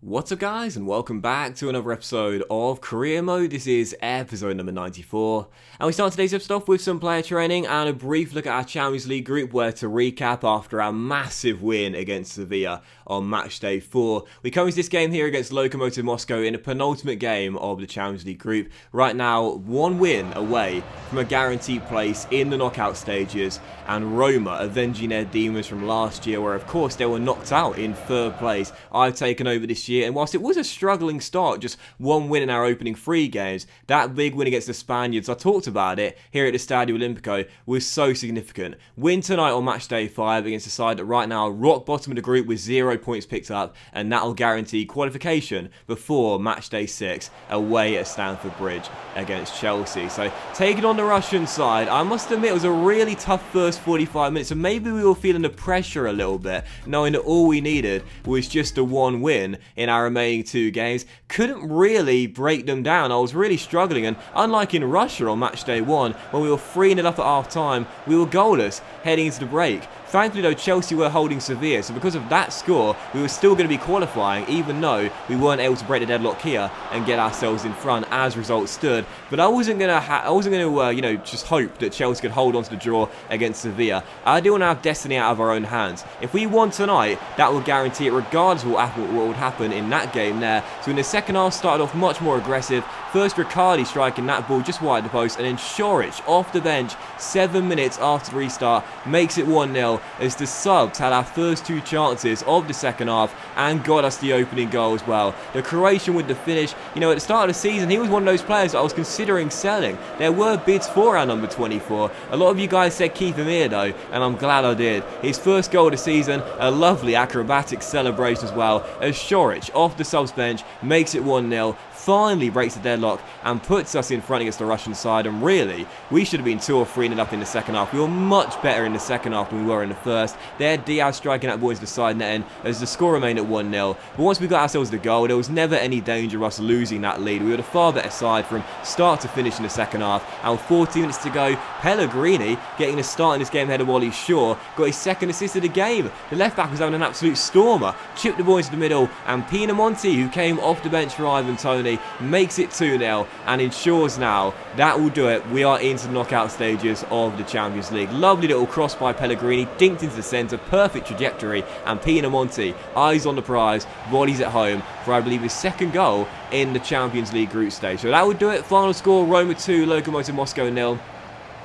What's up guys, and welcome back to another episode of Career Mode. This is episode number 94, and we start today's episode off with some player training and a brief look at our Champions League group, where to recap after our massive win against Sevilla on match day 4. We come into this game here against Lokomotiv Moscow in a penultimate game of the Champions League group. Right now, one win away from a guaranteed place in the knockout stages, and Roma avenging their demons from last year, where of course they were knocked out in third place. I've taken over this year, and whilst it was a struggling start, just one win in our opening 3 games, that big win against the Spaniards, I talked about it here at the Stadio Olimpico, was so significant. Win tonight on match day 5 against a side that right now are rock bottom of the group with 0 points picked up, and that'll guarantee qualification before match day 6 away at Stamford Bridge against Chelsea. So taking on the Russian side, I must admit it was a really tough first 45 minutes, and maybe we were feeling the pressure a little bit, knowing that all we needed was just a 1 win in our remaining 2 games. Couldn't really break them down. I was really struggling, and unlike in Russia on match day 1, when we were 3-0 up at half time, we were goalless heading into the break. Thankfully though, Chelsea were holding Sevilla, so because of that score, we were still going to be qualifying, even though we weren't able to break the deadlock here and get ourselves in front as results stood. But I wasn't going to, just hope that Chelsea could hold on to the draw against Sevilla. I do want to have destiny out of our own hands. If we won tonight, that will guarantee it, regardless of what would happen in that game there. So in the second half, started off much more aggressive. First, Riccardi striking that ball just wide of the post, and then Siric off the bench 7 minutes after the restart makes it 1-0. As the subs had our first 2 chances of the second half and got us the opening goal as well. The Croatian with the finish, at the start of the season, he was one of those players that I was considering selling. There were bids for our number 24. A lot of you guys said keep him here though, and I'm glad I did. His first goal of the season, a lovely acrobatic celebration as well, as Siric off the subs bench makes it 1-0. Finally breaks the deadlock and puts us in front against the Russian side, and really, we should have been 2 or 3 up in the second half. We were much better in the second half than we were in the first. There, Diaz striking that ball into the side netting as the score remained at 1-0. But once we got ourselves the goal, there was never any danger of us losing that lead. We were the far better side from start to finish in the second half, and with 14 minutes to go, Pellegrini, getting a start in this game ahead of Wally Shaw, got his second assist of the game. The left back was having an absolute stormer, chipped the ball into the middle, and Pinamonti, who came off the bench for Ivan Toney, makes it 2-0 and ensures now that will do it. We are into the knockout stages of the Champions League. Lovely little cross by Pellegrini, dinked into the centre, perfect trajectory, and Pinamonti, eyes on the prize, volleys at home for I believe his second goal in the Champions League group stage. So that would do it. Final score, Roma 2, Lokomotiv Moscow 0.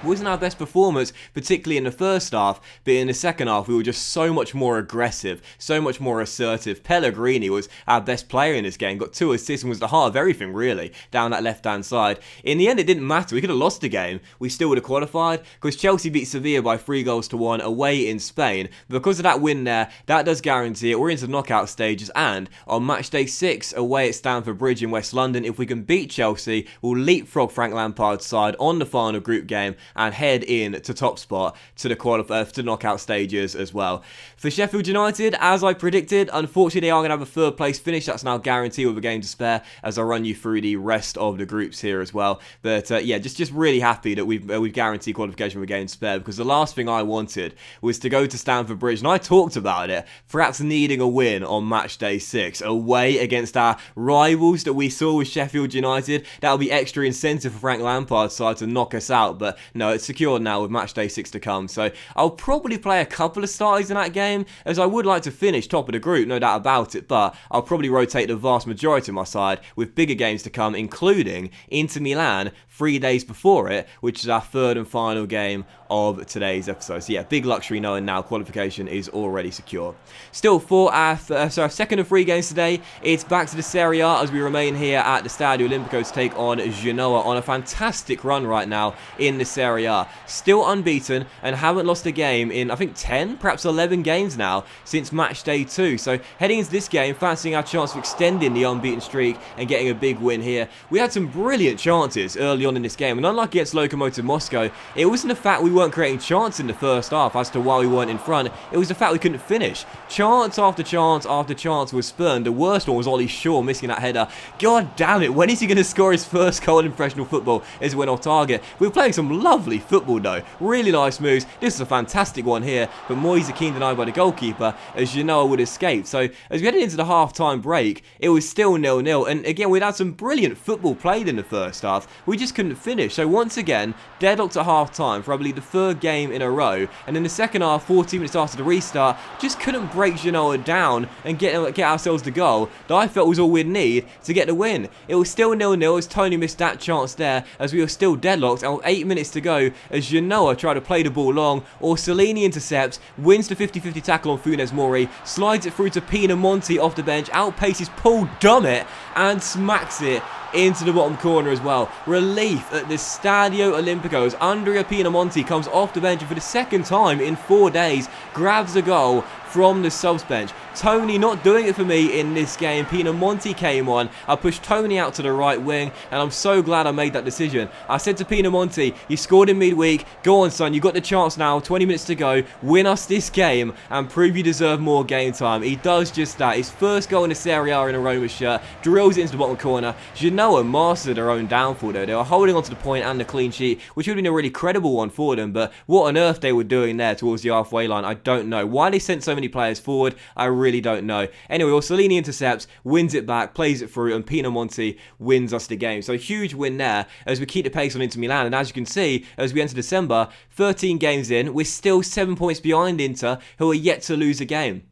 Wasn't our best performance, particularly in the first half, but in the second half we were just so much more aggressive, so much more assertive. Pellegrini was our best player in this game, got 2 assists and was the heart of everything really, down that left-hand side. In the end it didn't matter, we could have lost the game, we still would have qualified, because Chelsea beat Sevilla by 3-1 away in Spain. But because of that win there, that does guarantee it, we're into the knockout stages, and on match day 6 away at Stamford Bridge in West London, if we can beat Chelsea, we'll leapfrog Frank Lampard's side on the final group game, and head in to top spot to the knockout stages as well. For Sheffield United, as I predicted, unfortunately they are going to have a 3rd place finish. That's now guaranteed with a game to spare, as I run you through the rest of the groups here as well. But yeah, just really happy that we've guaranteed qualification with a game to spare, because the last thing I wanted was to go to Stamford Bridge, and I talked about it, perhaps needing a win on match day 6 away against our rivals that we saw with Sheffield United. That'll be extra incentive for Frank Lampard's side to knock us out, but no, it's secured now with match day 6 to come. So I'll probably play a couple of starters in that game, as I would like to finish top of the group, no doubt about it, but I'll probably rotate the vast majority of my side with bigger games to come, including Inter Milan 3 days before it, which is our 3rd and final game of today's episode. So yeah, big luxury knowing now qualification is already secure. Still, for our second of 3 games today, it's back to the Serie A as we remain here at the Stadio Olimpico to take on Genoa on a fantastic run right now in the Serie A. Still unbeaten and haven't lost a game in, I think, 10, perhaps 11 games now since match day 2. So heading into this game, fancying our chance of extending the unbeaten streak and getting a big win here. We had some brilliant chances early on in this game, and unlike against Lokomotiv Moscow, it wasn't the fact we weren't creating chance in the first half as to why we weren't in front, it was the fact we couldn't finish. Chance after chance after chance was spurned. The worst one was Ollie Shaw missing that header. God damn it, when is he going to score his first goal in professional football? Is it went off target? We were playing some lovely football though. Really nice moves. This is a fantastic one here, but Moyes keen denied by the goalkeeper as Genoa would escape. So as we headed into the half-time break, it was still 0-0. And again, we'd had some brilliant football played in the first half. We just couldn't finish. So once again, deadlocked at half-time for I believe the third game in a row. And in the second half, 14 minutes after the restart, just couldn't break Genoa down and get ourselves the goal that I felt was all we'd need to get the win. It was still 0-0 as Tony missed that chance there as we were still deadlocked and with 8 minutes to go as Genoa tried to play the ball long. Orsolini intercepts, wins the 50-50 tackle on Funes Mori, slides it through to Pinamonti off the bench, outpaces Paul Dummett and smacks it into the bottom corner as well. Relief at the Stadio Olimpico as Andrea Pinamonti comes off the bench and for the second time in 4 days grabs a goal from the subs bench. Tony not doing it for me in this game. Pinamonti came on. I pushed Tony out to the right wing and I'm so glad I made that decision. I said to Pinamonti, you scored in midweek. Go on, son. You got the chance now. 20 minutes to go. Win us this game and prove you deserve more game time. He does just that. His first goal in the Serie A in a Roma shirt. Drills it into the bottom corner. Genoa mastered their own downfall though. They were holding on to the point and the clean sheet, which would have been a really credible one for them. But what on earth they were doing there towards the halfway line, I don't know. Why they sent so many players forward, I really don't know. Anyway, Orsolini intercepts, wins it back, plays it through, and Pinamonti wins us the game. So a huge win there as we keep the pace on Inter Milan. And as you can see, as we enter December, 13 games in, we're still 7 points behind Inter, who are yet to lose a game.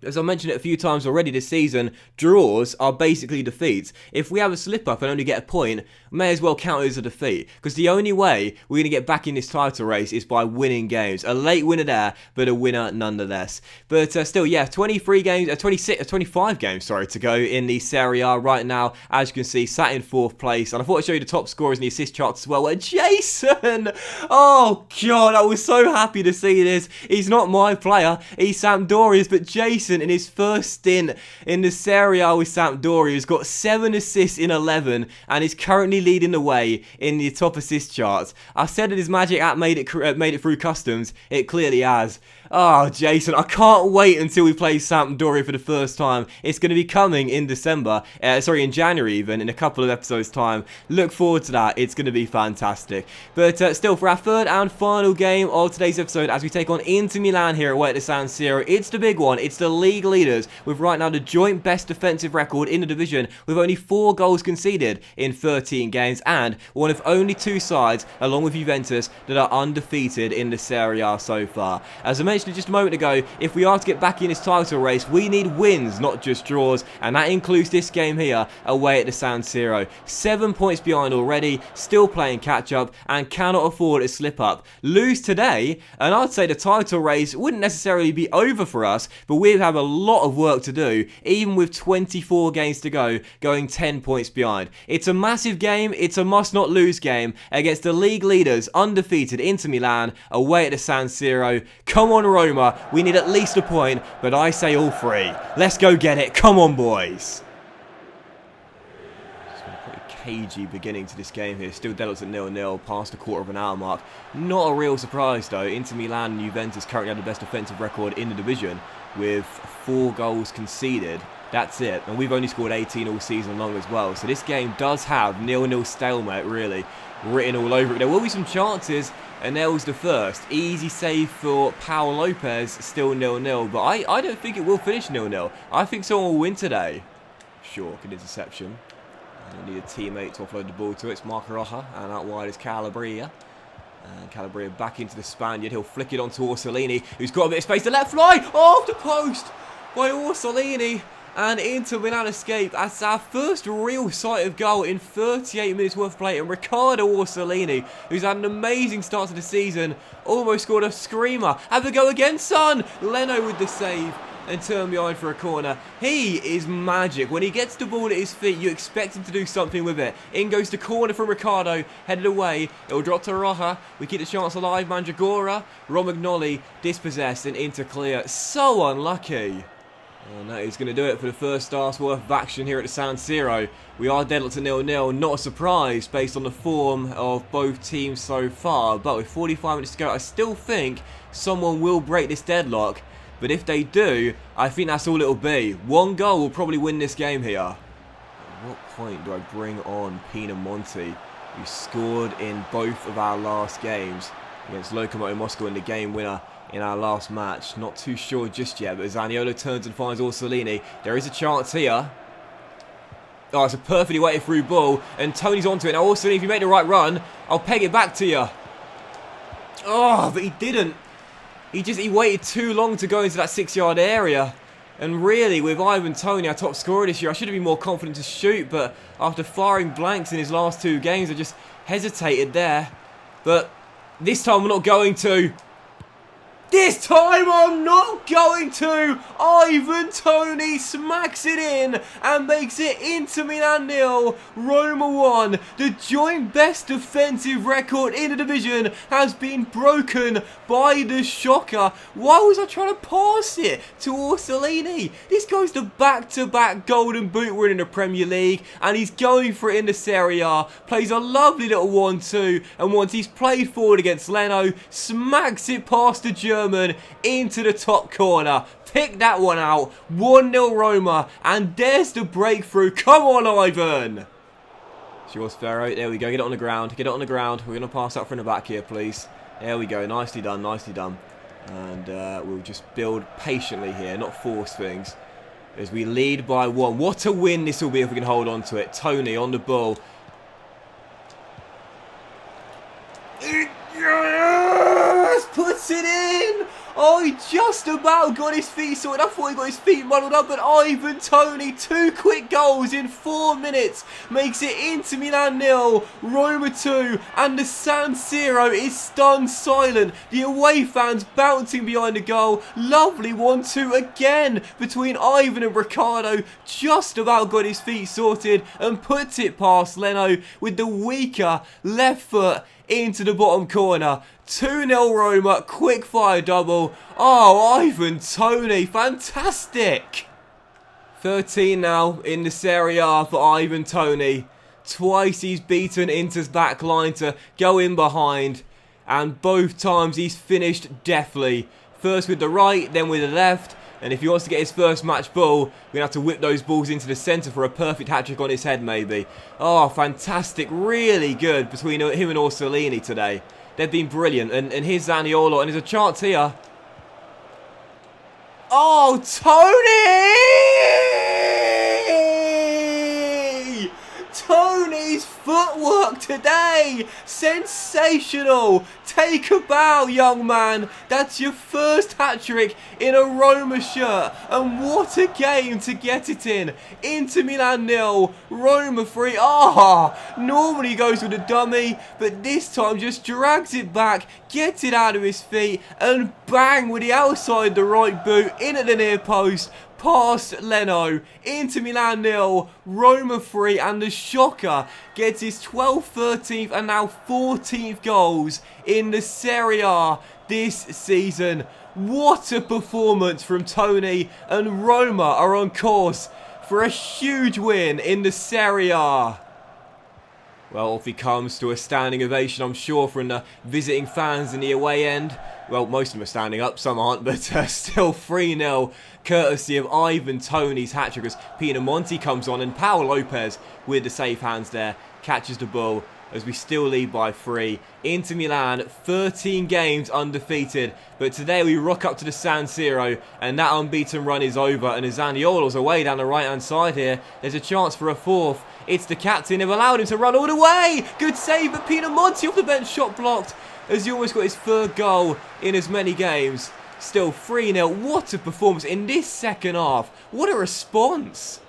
As I mentioned it a few times already this season, draws are basically defeats. If we have a slip-up and only get a point, may as well count it as a defeat. Because the only way we're going to get back in this title race is by winning games. A late winner there, but a winner nonetheless. But still, yeah, 25 games, to go in the Serie A right now. As you can see, sat in 4th place. And I thought I'd show you the top scorers in the assist charts as well. Where Jason! Oh, God, I was so happy to see this. He's not my player. He's Sampdoria's, but Jason, in his first stint in the Serie A with Sampdoria, has got 7 assists in 11 and is currently leading the way in the top assist charts. I said that his Magic app made it through customs. It clearly has. Oh, Jason, I can't wait until we play Sampdoria for the first time. It's going to be coming in in January even, in a couple of episodes' time. Look forward to that. It's going to be fantastic. But still, for our third and final game of today's episode, as we take on Inter Milan here away at the San Siro, it's the big one. It's the league leaders with right now the joint best defensive record in the division with only 4 goals conceded in 13 games and one of only 2 sides, along with Juventus, that are undefeated in the Serie A so far. As I mentioned just a moment ago, if we are to get back in this title race, we need wins, not just draws, and that includes this game here away at the San Siro. 7 points behind already, still playing catch up, and cannot afford a slip up. Lose today, and I'd say the title race wouldn't necessarily be over for us, but we have a lot of work to do, even with 24 games to go, going 10 points behind. It's a massive game, it's a must not lose game against the league leaders, undefeated Inter Milan, away at the San Siro. Come on, Roma, we need at least a point, but I say all 3. Let's go get it, come on boys. Pretty cagey beginning to this game here, still deadlocked at 0-0, past the quarter of an hour mark. Not a real surprise though, Inter Milan and Juventus currently have the best defensive record in the division with 4 goals conceded. That's it, and we've only scored 18 all season long as well, so this game does have 0-0 stalemate really written all over it. There will be some chances, and there was the first. Easy save for Paul Lopez, still 0-0, but I don't think it will finish 0-0. I think someone will win today. Sure, good interception. I need a teammate to offload the ball to it. It's Marco Roja, and out wide is Calabria. And Calabria back into the Spaniard. He'll flick it onto Orsolini, who's got a bit of space to let fly. Off the post by Orsolini. And Inter Milan escape. That's our first real sight of goal in 38 minutes worth of play. And Riccardo Orsolini, who's had an amazing start to the season, almost scored a screamer. Have a go again, son. Leno with the save and turn behind for a corner. He is magic. When he gets the ball at his feet, you expect him to do something with it. In goes the corner from Riccardo, headed away. It'll drop to Roja. We keep the chance alive. Mandragora, Romagnoli dispossessed and Inter clear. So unlucky. And that is going to do it for the first half's worth of action here at the San Siro. We are deadlocked to 0-0, not a surprise based on the form of both teams so far. But with 45 minutes to go, I still think someone will break this deadlock. But if they do, I think that's all it'll be. 1 goal will probably win this game here. At what point do I bring on Pinamonti? who scored in both of our last games against Lokomotiv Moscow in the game winner in our last match. Not too sure just yet, but Zaniolo turns and finds Orsolini. There is a chance here. Oh, it's a perfectly weighted through ball, and Tony's onto it. Now, Orsolini, if you make the right run, I'll peg it back to you. Oh, but he didn't. He waited too long to go into that 6-yard area. And really, with Ivan Toney, our top scorer this year, I should have been more confident to shoot, but after firing blanks in his last 2 games, I just hesitated there. But this time I'm not going to. This time I'm not going to! Ivan Toney smacks it in and makes it Inter Milan 0, Roma 1. The joint best defensive record in the division has been broken by the shocker. Why was I trying to pass it to Orsolini? This goes to back-to-back Golden Boot win in the Premier League, and he's going for it in the Serie A. Plays a lovely little 1-2, and once he's played forward against Leno, smacks it past the German into the top corner. Pick that one out. 1-0 Roma, and there's the breakthrough. Come on, Ivan. It's yours, Ferro. There we go. Get it on the ground. Get it on the ground. We're going to pass out from the back here, please. There we go. Nicely done. Nicely done. And we'll just build patiently here, not force things, as we lead by 1. What a win this will be if we can hold on to it. Tony on the ball. Yes! Puts it in! Oh, he just about got his feet sorted. I thought he got his feet muddled up, but Ivan Toney, 2 quick goals in 4 minutes, makes it Inter Milan 0, Roma 2, and the San Siro is stunned silent. The away fans bouncing behind the goal. Lovely 1-2 again between Ivan and Ricardo. Just about got his feet sorted and puts it past Leno with the weaker left foot into the bottom corner. 2-0 Roma, quick fire double. Oh, Ivan Toney, fantastic. 13 now in the Serie A for Ivan Toney. Twice he's beaten Inter's back line to go in behind, and both times he's finished deftly. First with the right, then with the left. And if he wants to get his first match ball, we're going to have to whip those balls into the centre for a perfect hat-trick on his head, maybe. Oh, fantastic. Really good between him and Orsolini today. They've been brilliant. And here's Zaniolo, and there's a chance here. Oh, Tony! Tony's footwork today! Sensational! Take a bow, young man. That's your first hat-trick in a Roma shirt. And what a game to get it in. Inter Milan 0, Roma 3. Normally he goes with a dummy, but this time just drags it back, gets it out of his feet, and bang with the outside the right boot in at the near post. Past Leno. Inter Milan 0, Roma 3, and the shocker gets his 12th, 13th and now 14th goals in the Serie A this season. What a performance from Tony, and Roma are on course for a huge win in the Serie A. Well, off he comes to a standing ovation, I'm sure, from the visiting fans in the away end. Well, most of them are standing up, some aren't, but still 3-0, courtesy of Ivan Toney's hat-trick as Pinamonti comes on, and Paul Lopez, with the safe hands there, catches the ball as we still lead by 3. Inter Milan, 13 games undefeated, but today we rock up to the San Siro, and that unbeaten run is over, and as Zaniolo's away down the right-hand side here, there's a chance for a 4th. It's the captain. They've allowed him to run all the way. Good save, but Pinamonti off the bench, shot blocked, as he almost got his 3rd goal in as many games. Still 3-0. What a performance in this second half. What a response.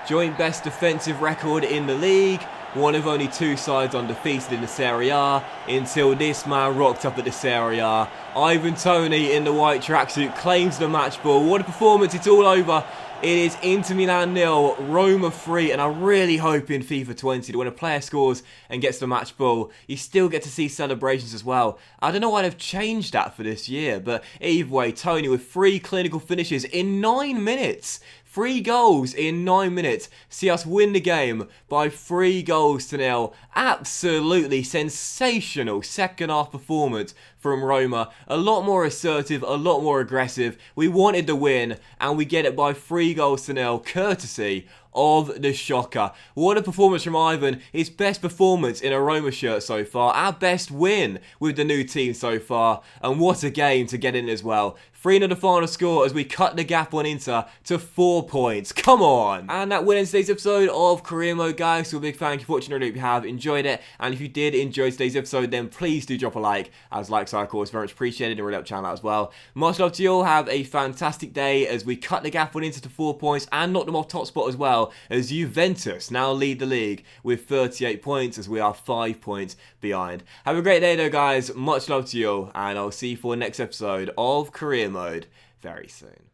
Joint best defensive record in the league. One of only 2 sides undefeated in the Serie A until this man rocked up at the Serie A. Ivan Toney in the white tracksuit claims the match ball. What a performance. It's all over. It is Inter Milan 0, Roma 3, and I really hope in FIFA 20 that when a player scores and gets the match ball, you still get to see celebrations as well. I don't know why they've changed that for this year, but either way, Tony with 3 clinical finishes in 9 minutes. 3 goals in 9 minutes. See us win the game by 3 goals to 0. Absolutely sensational second half performance from Roma. A lot more assertive, a lot more aggressive. We wanted the win, and we get it by 3-0, courtesy of the shocker. What a performance from Ivan. His best performance in a Roma shirt so far. Our best win with the new team so far. And what a game to get in as well. 3-0 the final score as we cut the gap on Inter to 4 points. Come on! And that will end today's episode of Career Mode, guys. So a big thank you for watching. I hope you have enjoyed it. And if you did enjoy today's episode, then please do drop a like, as likes are, of course, very much appreciated, and really help the channel out as well. Much love to you all. Have a fantastic day as we cut the gap on Inter to 4 points and knock them off top spot as well, as Juventus now lead the league with 38 points as we are 5 points behind. Have a great day though, guys. Much love to you all, and I'll see you for the next episode of Career Mode very soon.